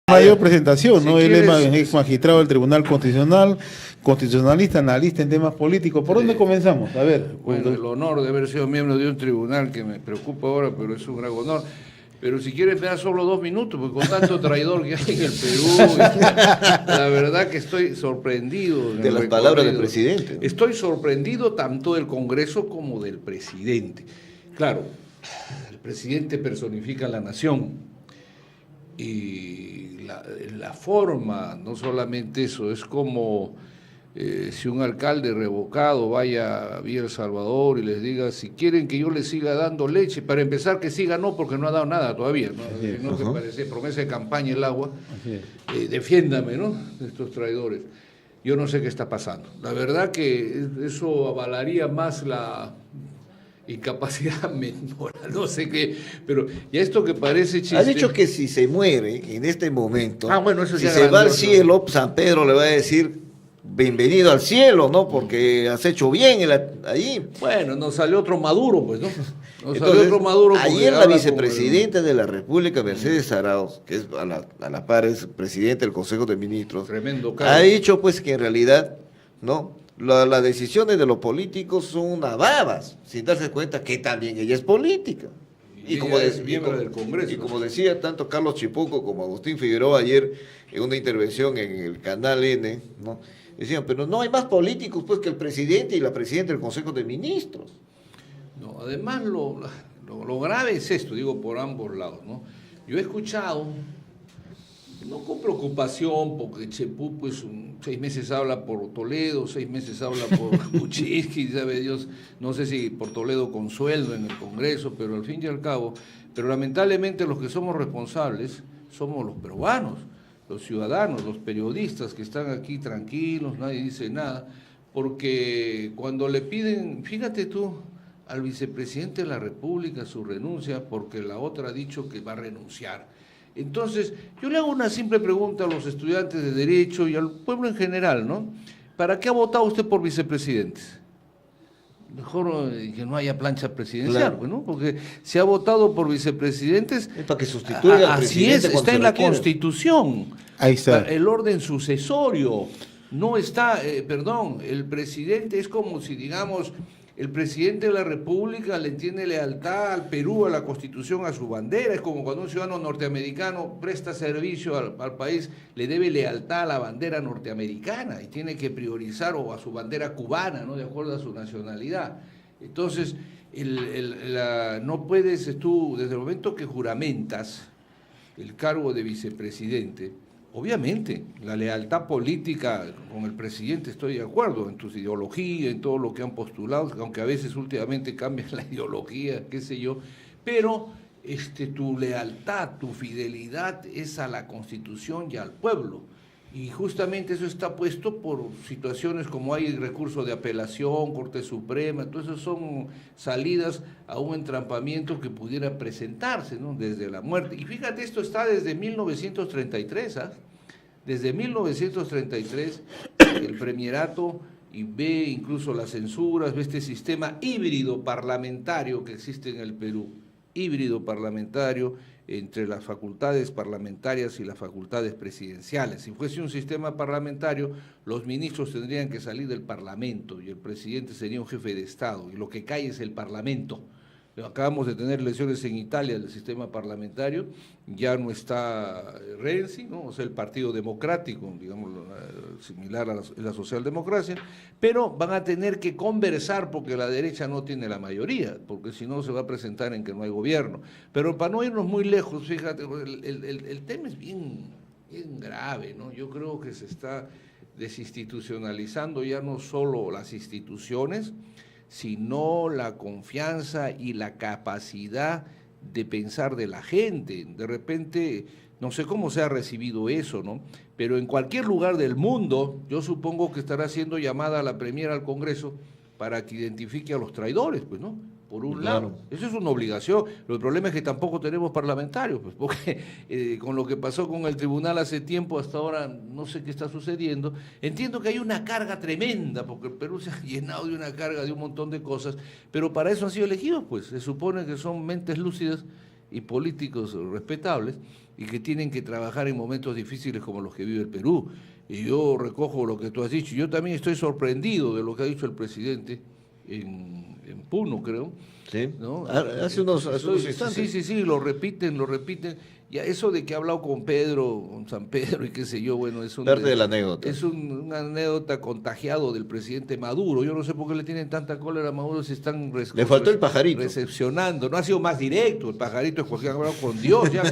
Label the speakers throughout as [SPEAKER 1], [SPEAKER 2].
[SPEAKER 1] Mayor presentación, ¿no?
[SPEAKER 2] Si
[SPEAKER 1] Él es
[SPEAKER 2] quieres,
[SPEAKER 1] ex magistrado del Tribunal Constitucional, constitucionalista, analista en temas políticos. ¿Por dónde comenzamos? A ver.
[SPEAKER 2] bueno, el honor de haber sido miembro de un tribunal que me preocupa ahora, pero es un gran honor. Pero si quieres me da solo 2 minutos, porque con tanto traidor que hay en el Perú, la verdad que estoy sorprendido.
[SPEAKER 3] De las palabras del presidente, ¿no?
[SPEAKER 2] Estoy sorprendido tanto del Congreso como del presidente. Claro, el presidente personifica a la nación. Y la forma, no solamente eso, es como si un alcalde revocado vaya a Villa El Salvador y les diga, si quieren que yo les siga dando leche, para empezar que siga no, porque no ha dado nada todavía, ¿no? No que parece promesa de campaña el agua, defiéndame, ¿no?, de estos traidores. Yo no sé qué está pasando. La verdad que eso avalaría más la incapacidad menor, no sé qué, pero ya esto que parece chiste.
[SPEAKER 3] Ha dicho que si se muere en este momento,
[SPEAKER 2] bueno, eso
[SPEAKER 3] si
[SPEAKER 2] ya
[SPEAKER 3] se va al
[SPEAKER 2] grandioso.
[SPEAKER 3] cielo, San Pedro le va a decir, bienvenido al cielo, ¿no? Porque has hecho bien allí.
[SPEAKER 2] Bueno, nos salió otro Maduro, pues, ¿no? Nos
[SPEAKER 3] Entonces,
[SPEAKER 2] salió otro Maduro.
[SPEAKER 3] ayer la vicepresidenta de la República, Mercedes Arauz, que es a la par es presidente del Consejo de Ministros,
[SPEAKER 2] Tremendo cargo.
[SPEAKER 3] ha dicho pues que en realidad, ¿no?, las decisiones de los políticos son unas babas, sin darse cuenta que también ella es política.
[SPEAKER 2] Y ella es miembro del Congreso.
[SPEAKER 3] Y como decía tanto Carlos Chipuco como Agustín Figueroa ayer en una intervención en el Canal N, ¿no?, decían, pero no hay más políticos pues que el presidente y la presidenta del Consejo de Ministros.
[SPEAKER 2] No, además lo grave es esto, digo, por ambos lados, ¿no? Yo he escuchado, no con preocupación, porque Chepú, pues, 6 meses habla por Toledo, 6 meses habla por Kuczynski, sabe Dios, no sé si por Toledo con sueldo en el Congreso, pero al fin y al cabo, pero lamentablemente los que somos responsables somos los peruanos, los ciudadanos, los periodistas que están aquí tranquilos, nadie dice nada, porque cuando le piden, fíjate tú, al vicepresidente de la República su renuncia, porque la otra ha dicho que va a renunciar. Entonces, yo le hago una simple pregunta a los estudiantes de Derecho y al pueblo en general, ¿no? ¿Para qué ha votado usted por vicepresidentes? Mejor que no haya plancha presidencial,
[SPEAKER 3] Claro.
[SPEAKER 2] ¿no? Porque se ha votado por vicepresidentes.
[SPEAKER 3] Es para que sustituya al
[SPEAKER 2] Así
[SPEAKER 3] presidente
[SPEAKER 2] es,
[SPEAKER 3] cuando
[SPEAKER 2] está
[SPEAKER 3] se
[SPEAKER 2] en la
[SPEAKER 3] requiera.
[SPEAKER 2] Constitución.
[SPEAKER 1] Ahí está.
[SPEAKER 2] El orden sucesorio. No está, el presidente es como si, digamos, el presidente de la República le tiene lealtad al Perú, a la Constitución, a su bandera. Es como cuando un ciudadano norteamericano presta servicio al país, le debe lealtad a la bandera norteamericana y tiene que priorizar o a su bandera cubana, ¿no?, de acuerdo a su nacionalidad. Entonces, no puedes tú, desde el momento que juramentas el cargo de vicepresidente, obviamente, la lealtad política con el presidente, estoy de acuerdo en tus ideologías, en todo lo que han postulado, aunque a veces últimamente cambian la ideología, qué sé yo, pero tu lealtad, tu fidelidad es a la Constitución y al pueblo. Y justamente eso está puesto por situaciones como hay recurso de apelación, Corte Suprema, entonces son salidas a un entrampamiento que pudiera presentarse, ¿no?, desde la muerte. Y fíjate, esto está desde 1933, ¿ah? Desde 1933 el premierato y ve incluso las censuras, ve este sistema híbrido parlamentario que existe en el Perú, híbrido parlamentario entre las facultades parlamentarias y las facultades presidenciales. Si fuese un sistema parlamentario, los ministros tendrían que salir del Parlamento y el presidente sería un jefe de Estado, y lo que cae es el Parlamento. Acabamos de tener elecciones en Italia del sistema parlamentario, ya no está Renzi, ¿no?, o sea, el Partido Democrático, digamos, similar a la socialdemocracia, pero van a tener que conversar porque la derecha no tiene la mayoría, porque si no se va a presentar en que no hay gobierno. Pero para no irnos muy lejos, fíjate, el tema es bien grave, ¿no? Yo creo que se está desinstitucionalizando ya no solo las instituciones, sino la confianza y la capacidad de pensar de la gente. De repente, no sé cómo se ha recibido eso, ¿no?, pero en cualquier lugar del mundo, yo supongo que estará siendo llamada la Premier al Congreso para que identifique a los traidores, pues, ¿no?, por un lado. Eso es una obligación. El problema es que tampoco tenemos parlamentarios, pues, porque con lo que pasó con el tribunal hace tiempo, hasta ahora no sé qué está sucediendo. Entiendo que hay una carga tremenda, porque el Perú se ha llenado de una carga de un montón de cosas, pero para eso han sido elegidos, pues. Se supone que son mentes lúcidas y políticos respetables. y que tienen que trabajar en momentos difíciles como los que vive el Perú. Y yo recojo lo que tú has dicho. Yo también estoy sorprendido de lo que ha dicho el presidente en Puno, creo.
[SPEAKER 3] Sí.
[SPEAKER 2] ¿No?
[SPEAKER 3] Hace unos instantes.
[SPEAKER 2] Sí, lo repiten. Ya eso de que ha hablado con Pedro, con San Pedro y qué sé yo, bueno, es
[SPEAKER 3] Parte de la anécdota.
[SPEAKER 2] Es una anécdota contagiado del presidente Maduro. Yo no sé por qué le tienen tanta cólera a Maduro si están
[SPEAKER 3] Le faltó el pajarito.
[SPEAKER 2] recepcionando. No ha sido más directo, el pajarito es cualquier hablado con Dios, ya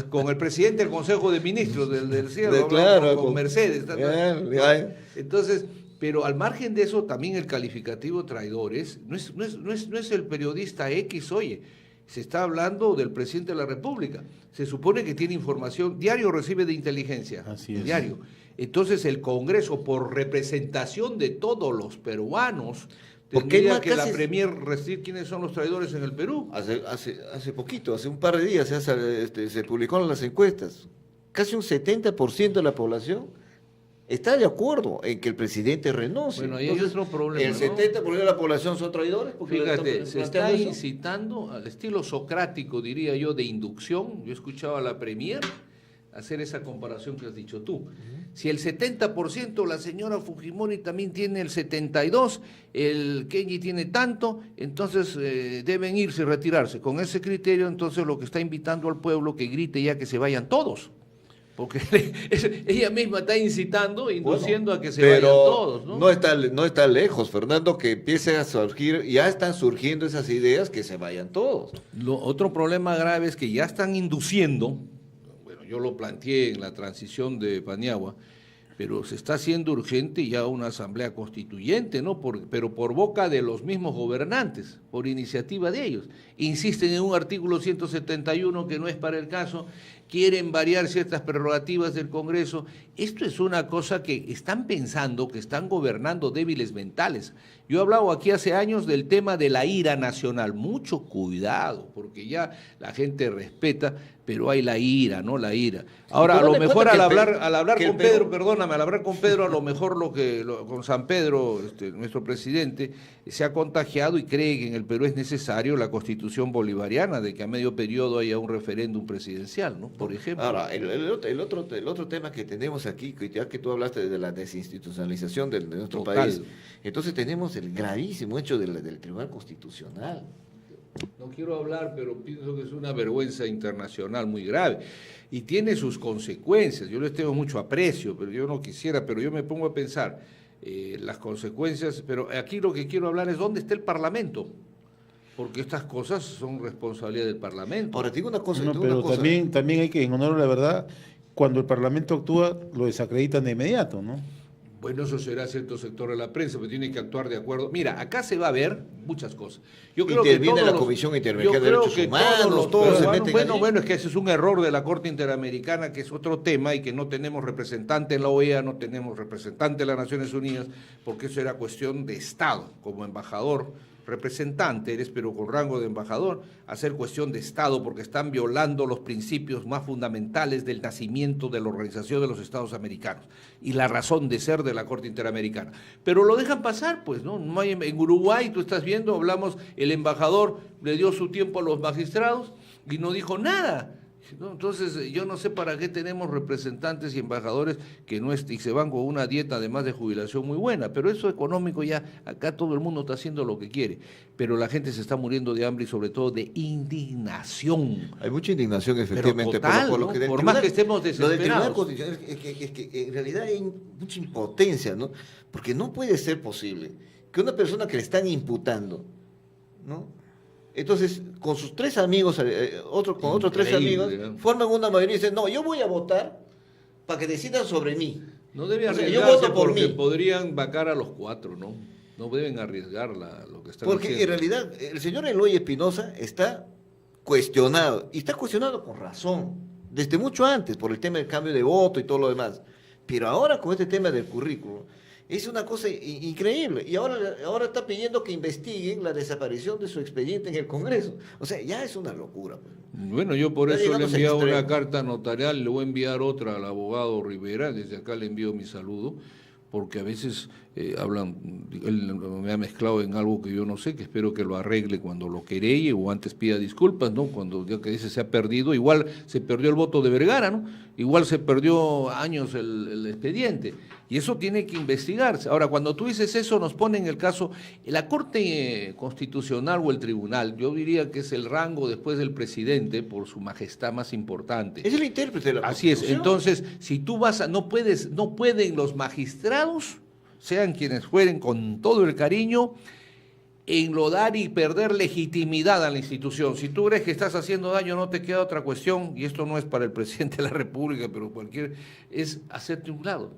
[SPEAKER 2] con el presidente del Consejo de Ministros del cielo,
[SPEAKER 3] Claro,
[SPEAKER 2] con Mercedes.
[SPEAKER 3] Ya.
[SPEAKER 2] Entonces, pero al margen de eso, también el calificativo traidores no es el periodista X, oye, se está hablando del presidente de la República. Se supone que tiene información, diario recibe de inteligencia,
[SPEAKER 1] Así es.
[SPEAKER 2] diario. Entonces el Congreso, por representación de todos los peruanos,
[SPEAKER 3] Porque
[SPEAKER 2] tendría
[SPEAKER 3] más
[SPEAKER 2] que la
[SPEAKER 3] casi-
[SPEAKER 2] Premier decir quiénes son los traidores en el Perú.
[SPEAKER 3] Hace poquito, hace un par de días se publicaron las encuestas. Casi un 70% de la población está de acuerdo en que el presidente renuncie.
[SPEAKER 2] Bueno, ahí hay otro problema,
[SPEAKER 3] El
[SPEAKER 2] ¿no?
[SPEAKER 3] 70% de la población son traidores. Porque le
[SPEAKER 2] Fíjate,
[SPEAKER 3] están
[SPEAKER 2] se está
[SPEAKER 3] planteando eso.
[SPEAKER 2] incitando al estilo socrático, diría yo, de inducción. Yo escuchaba a la Premier hacer esa comparación que has dicho tú. Si el 70%, la señora Fujimori también tiene el 72%, el Kenji tiene tanto, entonces deben irse, retirarse. Con ese criterio, entonces lo que está invitando al pueblo que grite ya que se vayan todos. Porque ella misma está incitando, induciendo a que se vayan todos, ¿no?
[SPEAKER 3] No está lejos, Fernando, que empiece a surgir, ya están surgiendo esas ideas que se vayan todos.
[SPEAKER 2] Otro problema grave es que ya están induciendo, bueno, yo lo planteé en la transición de Paniagua, pero se está haciendo urgente ya una asamblea constituyente, ¿no? Pero por boca de los mismos gobernantes, por iniciativa de ellos. Insisten en un artículo 171 que no es para el caso, quieren variar ciertas prerrogativas del Congreso. Esto es una cosa que están pensando, que están gobernando débiles mentales. Yo he hablado aquí hace años del tema de la ira nacional. Mucho cuidado, porque ya la gente respeta, pero hay la ira, ¿no? La ira. Ahora, a lo mejor al hablar con Pedro, perdóname, al hablar con Pedro, a lo mejor con San Pedro, nuestro presidente, se ha contagiado y cree que en el Perú es necesario la constitución bolivariana, de que a medio periodo haya un referéndum presidencial, ¿no? Por ejemplo.
[SPEAKER 3] Ahora, el otro tema que tenemos aquí, que ya que tú hablaste de la desinstitucionalización de nuestro
[SPEAKER 2] Total.
[SPEAKER 3] país, entonces tenemos el gravísimo hecho del Tribunal Constitucional.
[SPEAKER 2] No quiero hablar, pero pienso que es una vergüenza internacional muy grave y tiene sus consecuencias. Yo les tengo mucho aprecio, pero yo no quisiera, pero yo me pongo a pensar las consecuencias, pero aquí lo que quiero hablar es dónde está el Parlamento, porque estas cosas son responsabilidad del Parlamento.
[SPEAKER 3] Ahora, te digo una cosa.
[SPEAKER 1] No,
[SPEAKER 3] te digo
[SPEAKER 1] pero
[SPEAKER 3] una cosa.
[SPEAKER 1] también hay que, en honor a la verdad, cuando el Parlamento actúa, lo desacreditan de inmediato, ¿no?
[SPEAKER 2] Bueno, eso será cierto sector de la prensa, pero tiene que actuar de acuerdo. Mira, acá se va a ver muchas cosas. Yo creo
[SPEAKER 3] Interviene
[SPEAKER 2] que todos
[SPEAKER 3] la Comisión Interamericana
[SPEAKER 2] yo
[SPEAKER 3] de
[SPEAKER 2] creo
[SPEAKER 3] Derechos
[SPEAKER 2] que
[SPEAKER 3] Humanos, todos se meten allí.
[SPEAKER 2] Bueno, es que ese es un error de la Corte Interamericana, que es otro tema, y que no tenemos representante en la OEA, no tenemos representante en las Naciones Unidas, porque eso era cuestión de Estado, como embajador. Representante eres, pero con rango de embajador, hacer cuestión de Estado, porque están violando los principios más fundamentales del nacimiento de la Organización de los Estados Americanos y la razón de ser de la Corte Interamericana. Pero lo dejan pasar, pues, ¿no? No hay, en Uruguay, tú estás viendo, hablamos, el embajador le dio su tiempo a los magistrados y no dijo nada. ¿No? Entonces, yo no sé para qué tenemos representantes y embajadores que no y se van con una dieta además de jubilación muy buena, pero eso económico ya, acá todo el mundo está haciendo lo que quiere, pero la gente se está muriendo de hambre y sobre todo de indignación.
[SPEAKER 3] Hay mucha indignación, efectivamente,
[SPEAKER 2] total,
[SPEAKER 3] por lo
[SPEAKER 2] ¿no?
[SPEAKER 3] que del
[SPEAKER 2] Por
[SPEAKER 3] tribunal-
[SPEAKER 2] más que estemos
[SPEAKER 3] Lo del Tribunal
[SPEAKER 2] desesperados.
[SPEAKER 3] Constitucional es que en realidad hay mucha impotencia, ¿no? Porque no puede ser posible que una persona que le están imputando, ¿no? Entonces, con sus tres amigos, con otros tres
[SPEAKER 2] Increíble,
[SPEAKER 3] amigos,
[SPEAKER 2] ¿no?
[SPEAKER 3] forman una mayoría y dicen, no, yo voy a votar para que decidan sobre mí.
[SPEAKER 2] No debe
[SPEAKER 3] O sea,
[SPEAKER 2] arriesgarse,
[SPEAKER 3] yo voto por
[SPEAKER 2] porque
[SPEAKER 3] mí.
[SPEAKER 2] podrían vacar a los cuatro, ¿no? No deben arriesgar lo que están
[SPEAKER 3] Porque en
[SPEAKER 2] haciendo.
[SPEAKER 3] realidad el señor Eloy Espinosa está cuestionado, y está cuestionado con razón, desde mucho antes, por el tema del cambio de voto y todo lo demás. Pero ahora con este tema del currículo, es una cosa increíble. Y ahora está pidiendo que investiguen la desaparición de su expediente en el Congreso. O sea, ya es una locura. Pues.
[SPEAKER 2] Bueno, yo por
[SPEAKER 3] Está
[SPEAKER 2] eso le he
[SPEAKER 3] llegando a ese
[SPEAKER 2] enviado una
[SPEAKER 3] extremo.
[SPEAKER 2] carta notarial, le voy a enviar otra al abogado Rivera, desde acá le envío mi saludo, porque a veces él me ha mezclado en algo que yo no sé, que espero que lo arregle cuando lo querelle o antes pida disculpas, ¿no? Cuando ya que dice se ha perdido, igual se perdió el voto de Vergara, ¿no? Igual se perdió años el expediente, y eso tiene que investigarse. Ahora, cuando tú dices eso, nos pone en el caso, la Corte Constitucional o el Tribunal, yo diría que es el rango después del presidente, por su majestad más importante.
[SPEAKER 3] Es el intérprete de la
[SPEAKER 2] Así es,
[SPEAKER 3] Constitución.
[SPEAKER 2] entonces, si tú vas a, no pueden los magistrados, sean quienes fueren, con todo el cariño, enlodar y perder legitimidad a la institución. Si tú crees que estás haciendo daño, no te queda otra cuestión, y esto no es para el presidente de la República, pero es hacerte un lado,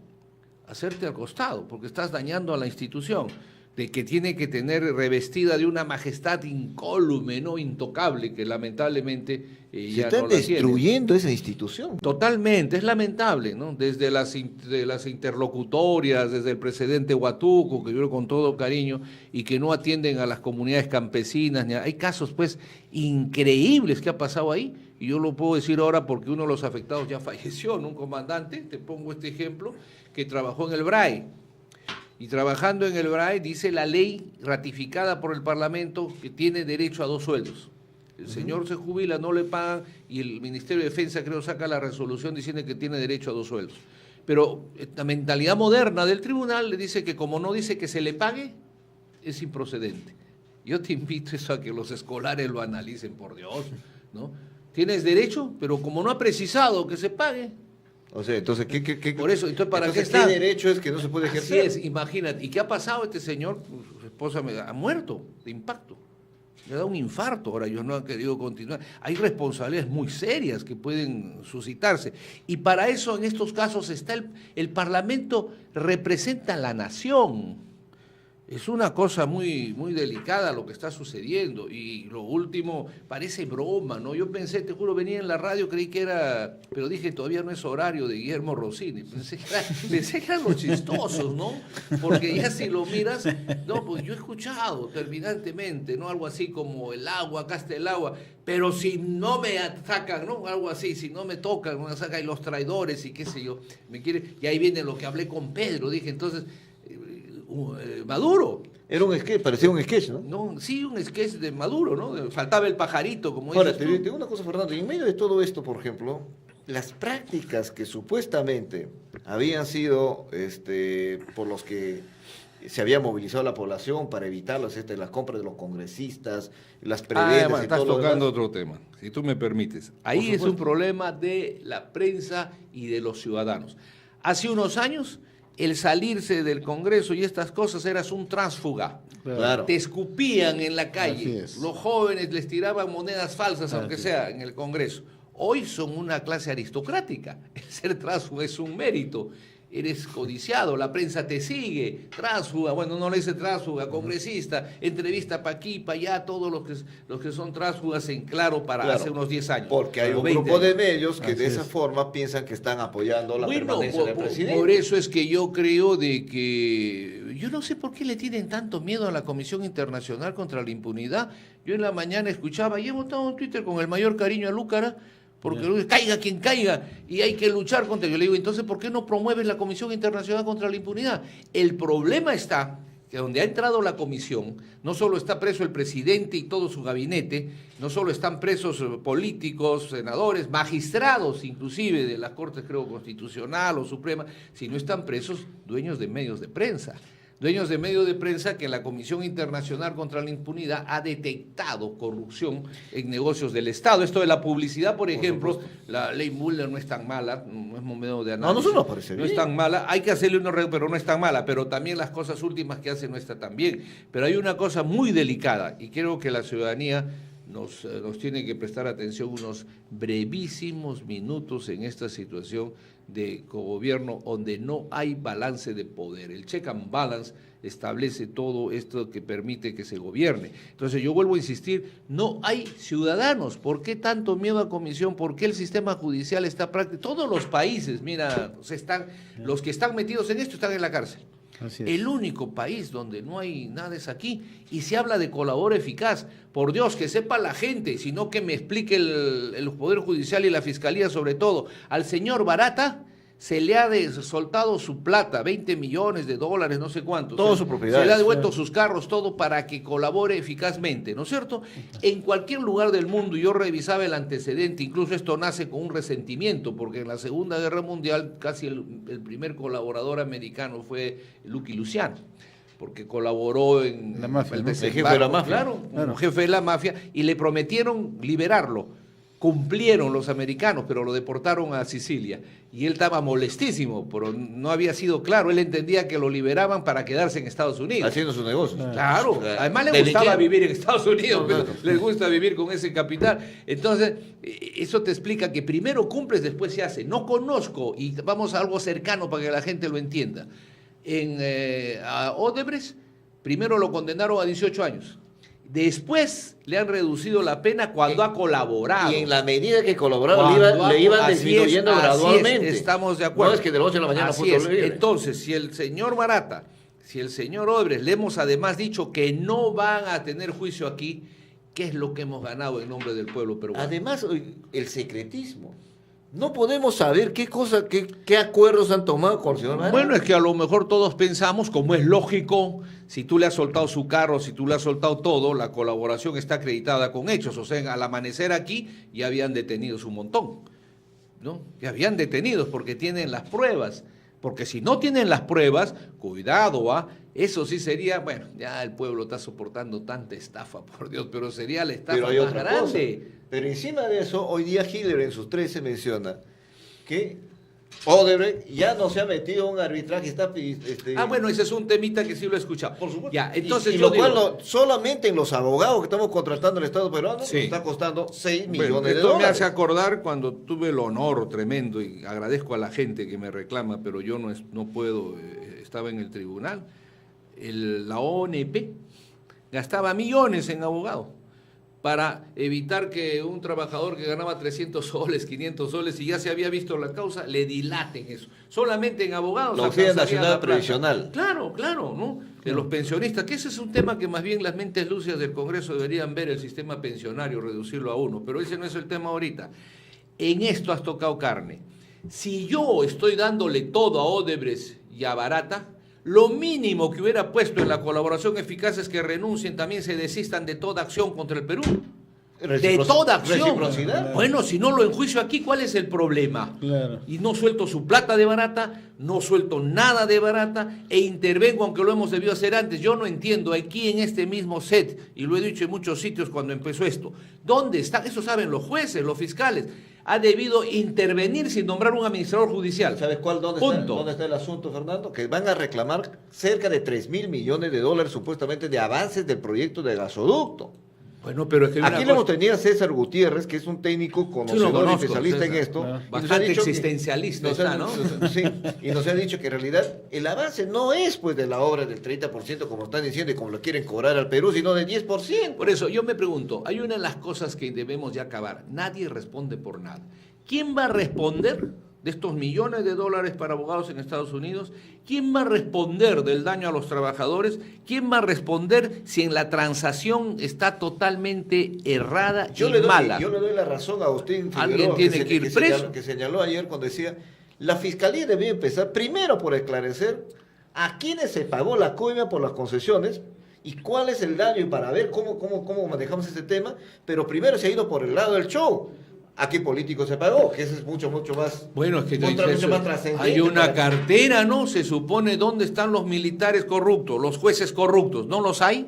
[SPEAKER 2] hacerte al costado, porque estás dañando a la institución, de que tiene que tener revestida de una majestad incólume, no intocable, que lamentablemente
[SPEAKER 3] Se
[SPEAKER 2] ya
[SPEAKER 3] están
[SPEAKER 2] no la tiene.
[SPEAKER 3] destruyendo esa institución.
[SPEAKER 2] Totalmente, es lamentable, ¿no? Desde las interlocutorias, desde el presidente Huatuco, que yo con todo cariño, y que no atienden a las comunidades campesinas. Hay casos, pues, increíbles que ha pasado ahí, y yo lo puedo decir ahora porque uno de los afectados ya falleció, ¿no? Un comandante, te pongo este ejemplo, que trabajó en el BRAE. Y trabajando en el BRAE dice la ley ratificada por el Parlamento que tiene derecho a 2 sueldos. El señor se jubila, no le pagan, y el Ministerio de Defensa creo saca la resolución diciendo que tiene derecho a 2 sueldos. Pero la mentalidad moderna del tribunal le dice que como no dice que se le pague, es improcedente. Yo te invito eso a que los escolares lo analicen, por Dios, ¿no? Tienes derecho, pero como no ha precisado que se pague.
[SPEAKER 3] O sea, entonces, ¿qué?
[SPEAKER 2] Por eso, entonces, ¿para qué
[SPEAKER 3] Entonces,
[SPEAKER 2] está?
[SPEAKER 3] ¿qué derecho es que no se puede
[SPEAKER 2] Así
[SPEAKER 3] ejercer?
[SPEAKER 2] es, imagínate. ¿Y qué ha pasado? Este señor, su esposa ha muerto de impacto. Le da un infarto, ahora yo no he querido continuar. Hay responsabilidades muy serias que pueden suscitarse. Y para eso, en estos casos, está el Parlamento representa a la nación. Es una cosa muy, muy delicada lo que está sucediendo. Y lo último, parece broma, ¿no? Yo pensé, te juro, venía en la radio, creí que era, pero dije, todavía no es horario de Guillermo Rossini. Pensé que eran los chistosos, ¿no? Porque ya si lo miras, no, pues yo he escuchado terminantemente, ¿no? Algo así como el agua, acá está el agua, pero si no me atacan, ¿no? Algo así, si no me tocan, me sacan y los traidores y qué sé yo, y ahí viene lo que hablé con Pedro, dije, entonces... Maduro.
[SPEAKER 3] Era un sketch, parecía un sketch, ¿no?
[SPEAKER 2] No, sí, un sketch de Maduro, ¿no? Faltaba el pajarito, como
[SPEAKER 3] Ahora,
[SPEAKER 2] dices
[SPEAKER 3] te
[SPEAKER 2] tú.
[SPEAKER 3] digo una cosa, Fernando, y en medio de todo esto, por ejemplo, las prácticas que supuestamente habían sido por los que se había movilizado la población para evitar las compras de los congresistas, las prebendas y
[SPEAKER 2] Estás
[SPEAKER 3] todo lo
[SPEAKER 2] tocando
[SPEAKER 3] demás.
[SPEAKER 2] otro tema, si tú me permites. Ahí es
[SPEAKER 3] supuesto.
[SPEAKER 2] un problema de la prensa y de los ciudadanos. Hace unos años, el salirse del Congreso y estas cosas eras un tránsfuga.
[SPEAKER 3] Claro.
[SPEAKER 2] Te escupían en la
[SPEAKER 1] Así
[SPEAKER 2] calle.
[SPEAKER 1] es.
[SPEAKER 2] Los jóvenes les tiraban monedas falsas, aunque
[SPEAKER 1] Así
[SPEAKER 2] sea en el Congreso. Hoy son una clase aristocrática. El ser tránsfuga es un mérito. Eres codiciado, la prensa te sigue, tránsfuga, bueno, no le dice tránsfuga, congresista, entrevista para aquí, para allá, todos los que son tránsfugas en claro para
[SPEAKER 3] Claro,
[SPEAKER 2] hace unos 10 años.
[SPEAKER 3] Porque hay
[SPEAKER 2] o
[SPEAKER 3] un
[SPEAKER 2] 20
[SPEAKER 3] grupo de
[SPEAKER 2] años.
[SPEAKER 3] medios que
[SPEAKER 1] Así
[SPEAKER 3] de esa
[SPEAKER 1] es.
[SPEAKER 3] forma piensan que están apoyando la
[SPEAKER 2] Bueno,
[SPEAKER 3] permanencia del presidente.
[SPEAKER 2] por eso es que yo creo de que, yo no sé por qué le tienen tanto miedo a la Comisión Internacional contra la Impunidad. Yo en la mañana escuchaba, y he votado en Twitter con el mayor cariño a Lúcara, porque caiga quien caiga y hay que luchar contra. Yo le digo, entonces, ¿por qué no promueves la Comisión Internacional contra la Impunidad? El problema está que donde ha entrado la comisión, no solo está preso el presidente y todo su gabinete, no solo están presos políticos, senadores, magistrados inclusive de las Cortes, creo, Constitucional o Suprema, sino están presos dueños de medios de prensa. Dueños de medios de prensa que la Comisión Internacional contra la Impunidad ha detectado corrupción en negocios del Estado. Esto de la publicidad, por ejemplo, la ley Mueller no es tan mala, no es momento de análisis.
[SPEAKER 3] nosotros nos parece
[SPEAKER 2] No es
[SPEAKER 3] bien.
[SPEAKER 2] tan mala, hay que hacerle un arreglo, pero no es tan mala, pero también las cosas últimas que hace no está tan bien. Pero hay una cosa muy delicada y creo que la ciudadanía nos tiene que prestar atención unos brevísimos minutos en esta situación de gobierno donde no hay balance de poder. El check and balance establece todo esto que permite que se gobierne. Entonces yo vuelvo a insistir, no hay ciudadanos. ¿Por qué tanto miedo a comisión? ¿Por qué el sistema judicial está práctico? Todos los países, mira, los que están metidos en esto están en la cárcel.
[SPEAKER 1] Así es.
[SPEAKER 2] El único país donde no hay nada es aquí, y se habla de colaborador eficaz. Por Dios, que sepa la gente, sino que me explique el Poder Judicial y la Fiscalía sobre todo. Al señor Barata se le ha soltado su plata, 20 millones de dólares, no sé cuántos.
[SPEAKER 3] Todas sus propiedades.
[SPEAKER 2] Se le ha devuelto sus carros, todo para que colabore eficazmente, ¿no es cierto? En cualquier lugar del mundo, yo revisaba el antecedente, incluso esto nace con un resentimiento, porque en la Segunda Guerra Mundial casi el primer colaborador americano fue Lucky Luciano, porque colaboró en
[SPEAKER 1] la mafia,
[SPEAKER 2] el
[SPEAKER 1] ¿no?
[SPEAKER 2] desembarco,
[SPEAKER 3] El jefe de la mafia.
[SPEAKER 2] claro, como jefe de la mafia, y le prometieron liberarlo. Cumplieron los americanos, pero lo deportaron a Sicilia. Y él estaba molestísimo, pero no había sido claro. Él entendía que lo liberaban para quedarse en Estados Unidos.
[SPEAKER 3] Haciendo sus negocios.
[SPEAKER 2] Claro, además le
[SPEAKER 3] Delinquiendo.
[SPEAKER 2] gustaba vivir en Estados Unidos, pero
[SPEAKER 3] No.
[SPEAKER 2] les gusta vivir con ese capital. Entonces, eso te explica que primero cumples, después se hace. No conozco, y vamos a algo cercano para que la gente lo entienda. A Odebrecht, primero lo condenaron a 18 años. Después le han reducido la pena cuando ha colaborado.
[SPEAKER 3] Y en la medida que colaboraba
[SPEAKER 2] Cuando
[SPEAKER 3] le iban
[SPEAKER 2] así
[SPEAKER 3] disminuyendo
[SPEAKER 2] es, así
[SPEAKER 3] gradualmente.
[SPEAKER 2] estamos de acuerdo.
[SPEAKER 3] No es que de la noche a la mañana
[SPEAKER 2] Así
[SPEAKER 3] fue
[SPEAKER 2] es.
[SPEAKER 3] todo libre.
[SPEAKER 2] Entonces, si el señor Barata, si el señor Odebrecht, le hemos además dicho que no van a tener juicio aquí, ¿qué es lo que hemos ganado en nombre del pueblo peruano?
[SPEAKER 3] Además, el secretismo. No podemos saber qué acuerdos han tomado con el señor Barata.
[SPEAKER 2] Bueno, es que a lo mejor todos pensamos, como es lógico, si tú le has soltado su carro, si tú le has soltado todo, la colaboración está acreditada con hechos. O sea, al amanecer aquí ya habían detenidos un montón, ¿no? Ya habían detenidos porque tienen las pruebas. Porque si no tienen las pruebas, cuidado, ¿ah? Eso sí sería, bueno, ya el pueblo está soportando tanta estafa, por Dios, pero sería la estafa
[SPEAKER 3] Pero hay
[SPEAKER 2] más
[SPEAKER 3] otra
[SPEAKER 2] grande.
[SPEAKER 3] cosa. Pero encima de eso, hoy día Hitler en sus 13 menciona que Odebrecht ya no se ha metido a un arbitraje.
[SPEAKER 2] Bueno, ese es un temita que sí lo he escuchado.
[SPEAKER 3] Por supuesto.
[SPEAKER 2] Ya, entonces
[SPEAKER 3] y
[SPEAKER 2] yo
[SPEAKER 3] lo cual
[SPEAKER 2] digo,
[SPEAKER 3] solamente en los abogados que estamos contratando en el Estado peruano
[SPEAKER 2] Sí.
[SPEAKER 3] nos está costando 6
[SPEAKER 2] bueno,
[SPEAKER 3] millones de
[SPEAKER 2] esto me
[SPEAKER 3] dólares.
[SPEAKER 2] hace acordar cuando tuve el honor tremendo, y agradezco a la gente que me reclama, pero yo no puedo, estaba en el tribunal, la ONP gastaba millones en abogados para evitar que un trabajador que ganaba 300 soles, 500 soles, y ya se había visto la causa, le dilaten eso. Solamente en abogados.
[SPEAKER 3] La Oficina
[SPEAKER 2] alcanzaría
[SPEAKER 3] Nacional
[SPEAKER 2] la plata.
[SPEAKER 3] Previsional.
[SPEAKER 2] Claro, ¿no? De los pensionistas, que ese es un tema que más bien las mentes lúcidas del Congreso deberían ver, el sistema pensionario, reducirlo a 1, pero ese no es el tema ahorita. En esto has tocado carne. Si yo estoy dándole todo a Odebrecht y a Barata, lo mínimo que hubiera puesto en la colaboración eficaz es que renuncien, también se desistan de toda acción contra el Perú. De toda acción.
[SPEAKER 3] Reciprocidad.
[SPEAKER 2] Bueno, si no lo enjuicio aquí, ¿cuál es el problema?
[SPEAKER 1] Claro.
[SPEAKER 2] Y no suelto su plata de Barata, no suelto nada de Barata e intervengo, aunque lo hemos debido hacer antes. Yo no entiendo aquí en este mismo set, y lo he dicho en muchos sitios cuando empezó esto, ¿dónde está? Eso saben los jueces, los fiscales. Ha debido intervenir sin nombrar un administrador judicial.
[SPEAKER 3] ¿Sabes dónde está el asunto, Fernando? Que van a reclamar cerca de 3.000 millones de dólares supuestamente de avances del proyecto de gasoducto.
[SPEAKER 2] Bueno, pero es que
[SPEAKER 3] Aquí le hemos tenido a César Gutiérrez, que es un técnico conocedor y
[SPEAKER 2] conozco,
[SPEAKER 3] especialista en
[SPEAKER 2] César.
[SPEAKER 3] esto.
[SPEAKER 1] Ah.
[SPEAKER 3] y nos ha
[SPEAKER 2] Bastante
[SPEAKER 3] dicho que-
[SPEAKER 2] existencialista
[SPEAKER 3] nos
[SPEAKER 2] está,
[SPEAKER 3] ha-
[SPEAKER 2] ¿no?
[SPEAKER 3] Sí, y nos ha dicho que en realidad el avance no es pues de la obra del 30% como están diciendo y como lo quieren cobrar al Perú, sino del 10%.
[SPEAKER 2] Por eso yo me pregunto, hay una de las cosas que debemos ya acabar. Nadie responde por nada. ¿Quién va a responder de estos millones de dólares para abogados en Estados Unidos? ¿Quién va a responder del daño a los trabajadores? ¿Quién va a responder si en la transacción está totalmente errada y mala?
[SPEAKER 3] Yo le doy la razón a Agustín
[SPEAKER 2] Alguien
[SPEAKER 3] Figueroa,
[SPEAKER 2] tiene que ir preso.
[SPEAKER 3] que señaló ayer cuando decía, la Fiscalía debía empezar primero por esclarecer a quiénes se pagó la coima por las concesiones y cuál es el daño y para ver cómo manejamos ese tema, pero primero se ha ido por el lado del show. ¿A qué político se pagó? Que eso es mucho más...
[SPEAKER 2] Bueno, es que
[SPEAKER 3] mucho más trascendente.
[SPEAKER 2] hay una
[SPEAKER 3] para-
[SPEAKER 2] cartera, ¿no? Se supone dónde están los militares corruptos, los jueces corruptos. ¿No los hay?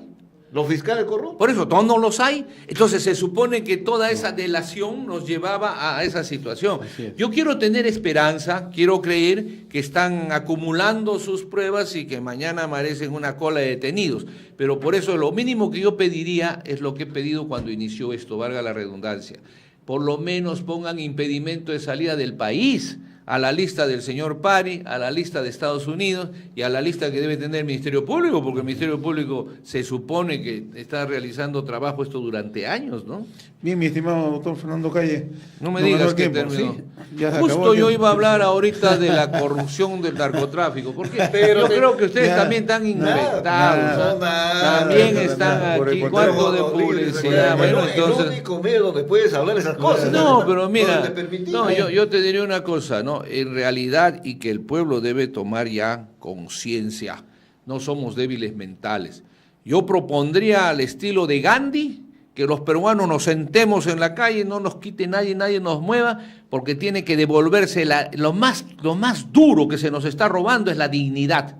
[SPEAKER 3] Los fiscales corruptos.
[SPEAKER 2] Por eso, todos no los hay. Entonces se supone que toda esa delación nos llevaba a esa situación.
[SPEAKER 1] Así es.
[SPEAKER 2] Yo quiero tener esperanza, quiero creer que están acumulando sus pruebas y que mañana amanecen una cola de detenidos. Pero por eso lo mínimo que yo pediría es lo que he pedido cuando inició esto, valga la redundancia. Por lo menos pongan impedimento de salida del país a la lista del señor Pari, a la lista de Estados Unidos y a la lista que debe tener el Ministerio Público, porque el Ministerio Público se supone que está realizando trabajo esto durante años, ¿no?
[SPEAKER 1] Bien, mi estimado doctor Fernando Calle.
[SPEAKER 2] No me
[SPEAKER 1] nos
[SPEAKER 2] digas
[SPEAKER 1] ganó el
[SPEAKER 2] que
[SPEAKER 1] tiempo,
[SPEAKER 2] terminó.
[SPEAKER 1] ¿sí? Ya se
[SPEAKER 2] Justo
[SPEAKER 1] acabó el
[SPEAKER 2] yo
[SPEAKER 1] tiempo.
[SPEAKER 2] iba a hablar ahorita de la corrupción del narcotráfico, porque
[SPEAKER 3] Pero
[SPEAKER 2] yo
[SPEAKER 3] te-
[SPEAKER 2] creo que ustedes
[SPEAKER 1] nada,
[SPEAKER 2] también están inventados.
[SPEAKER 3] nada,
[SPEAKER 2] también
[SPEAKER 1] nada,
[SPEAKER 2] están
[SPEAKER 1] nada, por el
[SPEAKER 2] aquí.
[SPEAKER 1] contrario.
[SPEAKER 2] ¿Cuánto de publicidad? Bueno, entonces...
[SPEAKER 3] El único medio donde puedes hablar esas cosas.
[SPEAKER 2] No, pero mira,
[SPEAKER 3] Donde te permitimos.
[SPEAKER 2] no, yo te diría una cosa, ¿no? ¿no? En realidad, y que el pueblo debe tomar ya conciencia. No somos débiles mentales. Yo propondría al estilo de Gandhi que los peruanos nos sentemos en la calle, no nos quite nadie, nadie nos mueva, porque tiene que devolverse lo más duro que se nos está robando es la dignidad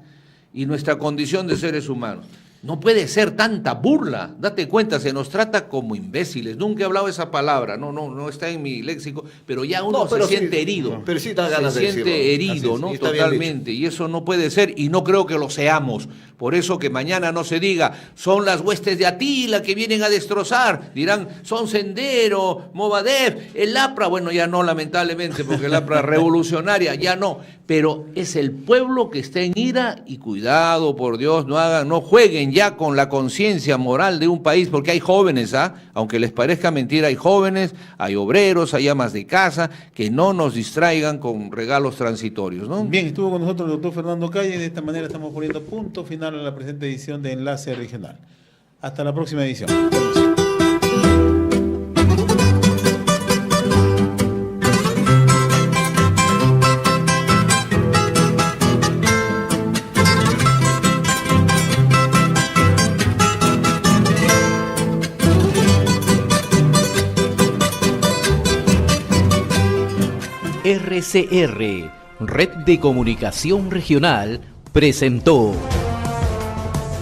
[SPEAKER 2] y nuestra condición de seres humanos. No puede ser tanta burla, date cuenta, se nos trata como imbéciles. Nunca he hablado esa palabra, no está en mi léxico, pero ya uno se siente herido.
[SPEAKER 3] Pero sí da ganas
[SPEAKER 2] se
[SPEAKER 3] de
[SPEAKER 2] siente
[SPEAKER 3] decirlo.
[SPEAKER 2] herido,
[SPEAKER 3] Así
[SPEAKER 2] ¿no?
[SPEAKER 3] es, y está bien
[SPEAKER 2] Totalmente. Y eso no puede ser, y no creo que lo seamos. Por eso que mañana no se diga, son las huestes de Atila que vienen a destrozar. Dirán, son Sendero, Movadef, el APRA. Bueno, ya no, lamentablemente, porque el APRA revolucionaria, ya no. Pero es el pueblo que está en ira, y cuidado, por Dios, no jueguen ya con la conciencia moral de un país, porque hay jóvenes, aunque les parezca mentira, hay jóvenes, hay obreros, hay amas de casa, que no nos distraigan con regalos transitorios, ¿no?
[SPEAKER 1] Bien, estuvo con nosotros el doctor Fernando Calle. De esta manera estamos poniendo punto final a la presente edición de Enlace Regional. Hasta la próxima edición.
[SPEAKER 4] RCR, Red de Comunicación Regional, presentó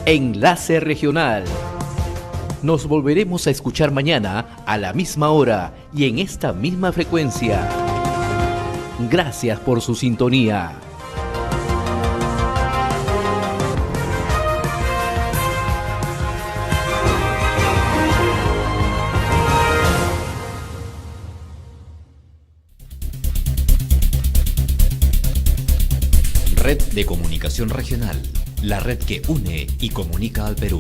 [SPEAKER 4] Enlace Regional. Nos volveremos a escuchar mañana a la misma hora y en esta misma frecuencia. Gracias por su sintonía. Red de Comunicación Regional, la red que une y comunica al Perú.